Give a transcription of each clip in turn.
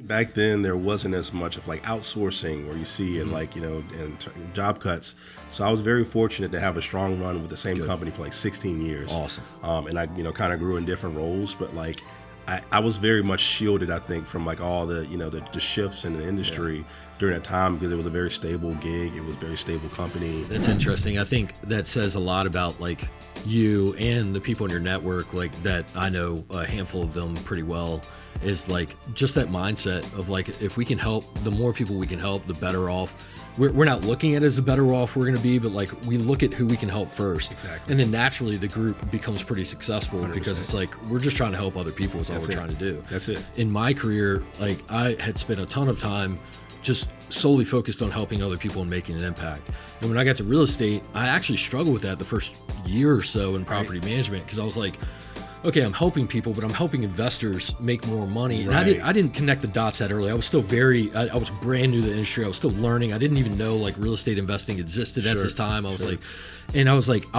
back then there wasn't as much of like outsourcing where you see and like, and job cuts. So I was very fortunate to have a strong run with the same company for like 16 years. Awesome. And I, kind of grew in different roles, but like I was very much shielded, I think, from like all the, the shifts in the industry during that time because it was a very stable gig. It was a very stable company. That's interesting. I think that says a lot about like you and the people in your network, like that I know a handful of them pretty well, is like just that mindset of like, if we can help, the more people we can help, the better off. We're not looking at it as the better off we're going to be, but like we look at who we can help first. Exactly. And then naturally the group becomes pretty successful 100%. because it's like, we're just trying to help other people is all we're trying to do. That's it. In my career, like I had spent a ton of time just solely focused on helping other people and making an impact. And when I got to real estate, I actually struggled with that the first year or so in property management because I was like, okay, I'm helping people, but I'm helping investors make more money. And I didn't connect the dots that early. I was still I was brand new to the industry. I was still learning. I didn't even know like real estate investing existed at this time. I was I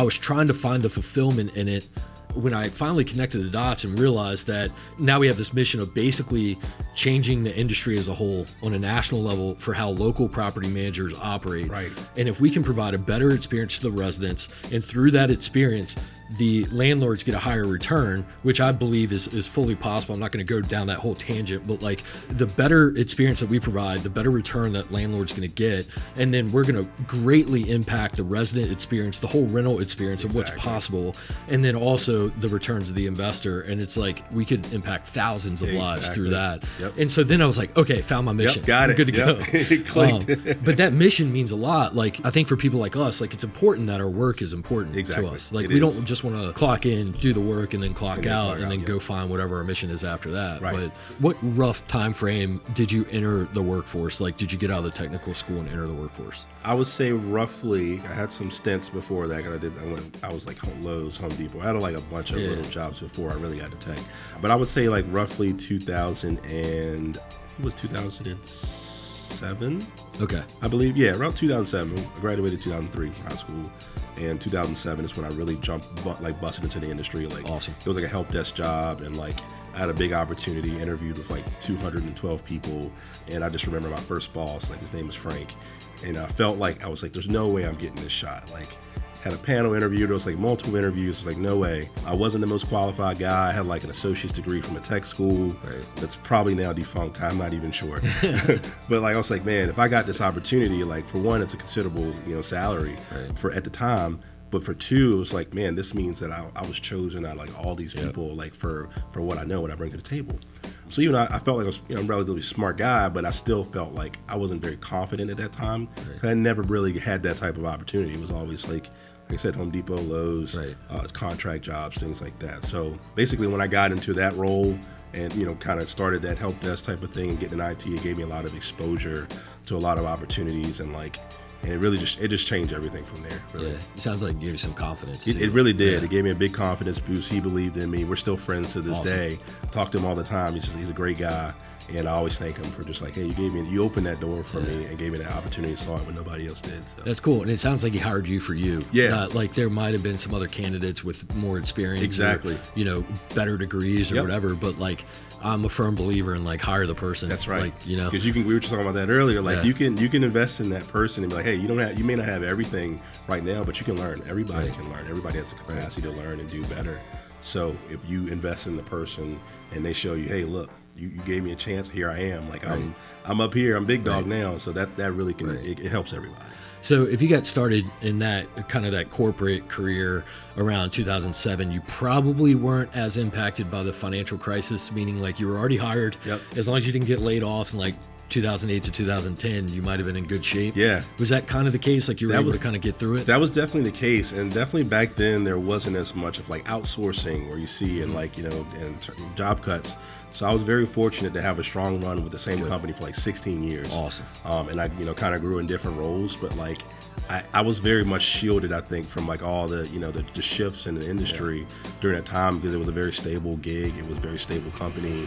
was trying to find the fulfillment in it when I finally connected the dots and realized that now we have this mission of basically changing the industry as a whole on a national level for how local property managers operate. Right. And if we can provide a better experience to the residents, and through that experience, the landlords get a higher return, which I believe is fully possible. I'm not going to go down that whole tangent, but like the better experience that we provide, the better return that landlord's going to get. And then we're going to greatly impact the resident experience, the whole rental experience of what's possible. And then also the returns of the investor. And it's like, we could impact thousands of lives through that. Yep. And so then I was like, okay, found my mission. Got it. I'm good to go. It clicked. But that mission means a lot. Like, I think for people like us, like it's important that our work is important to us. Like we don't just want to clock in, do the work, and then clock out, and then go find whatever our mission is after that. Right. But what rough time frame did you enter the workforce? Like, did you get out of the technical school and enter the workforce? I would say roughly, I had some stints before that. I was like Lowe's, Home Depot. I had like a bunch of little jobs before I really got to tech. But I would say like roughly 2007. Okay. I believe, yeah, around 2007. I graduated 2003 from high school. And 2007 is when I really busted into the industry. Like, awesome. It was like a help desk job, and like I had a big opportunity, interviewed with like 212 people, and I just remember my first boss, like his name was Frank, and I felt like I was like, there's no way I'm getting this shot. Like, had a panel interview, there was like multiple interviews, it was like, no way. I wasn't the most qualified guy. I had like an associate's degree from a tech school that's probably now defunct, I'm not even sure. But like I was like, man, if I got this opportunity, like for one, it's a considerable, salary for at the time. But for two, it was like, man, this means that I was chosen out of like all these people, like for what I know, what I bring to the table. So even I felt like I was a relatively smart guy, but I still felt like I wasn't very confident at that time. I never really had that type of opportunity. It was always like I said, Home Depot, Lowe's, contract jobs, things like that. So basically when I got into that role and, kind of started that help desk type of thing and getting in IT, it gave me a lot of exposure to a lot of opportunities and it really just changed everything from there. Really. Yeah, it sounds like it gave you some confidence. It really did. It gave me a big confidence boost. He believed in me. We're still friends to this day. Talk to him all the time. He's a great guy. And I always thank him for just like, hey, you opened that door for me and gave me that opportunity to saw it when nobody else did. So. That's cool. And it sounds like he hired you for you. Yeah. Like there might have been some other candidates with more experience. Exactly. Or, better degrees or whatever. But like, I'm a firm believer in like hire the person. That's right. Like, because we were just talking about that earlier. Like you can invest in that person and be like, hey, you may not have everything right now, but you can learn. Everybody can learn. Everybody has the capacity to learn and do better. So if you invest in the person and they show you, hey, look, you gave me a chance. Here I am. Like I'm up here. I'm big dog now. So that really can it helps everybody. So if you got started in that kind of that corporate career around 2007, you probably weren't as impacted by the financial crisis, meaning like you were already hired. Yep. As long as you didn't get laid off in like 2008 to 2010, you might have been in good shape. Yeah. Was that kind of the case? Like you were able to kind of get through it? That was definitely the case. And definitely back then there wasn't as much of like outsourcing where you see and like, and job cuts. So I was very fortunate to have a strong run with the same company for like 16 years. Awesome. And I, kind of grew in different roles, but like I was very much shielded, I think, from like all the, the shifts in the industry during that time because it was a very stable gig. It was a very stable company.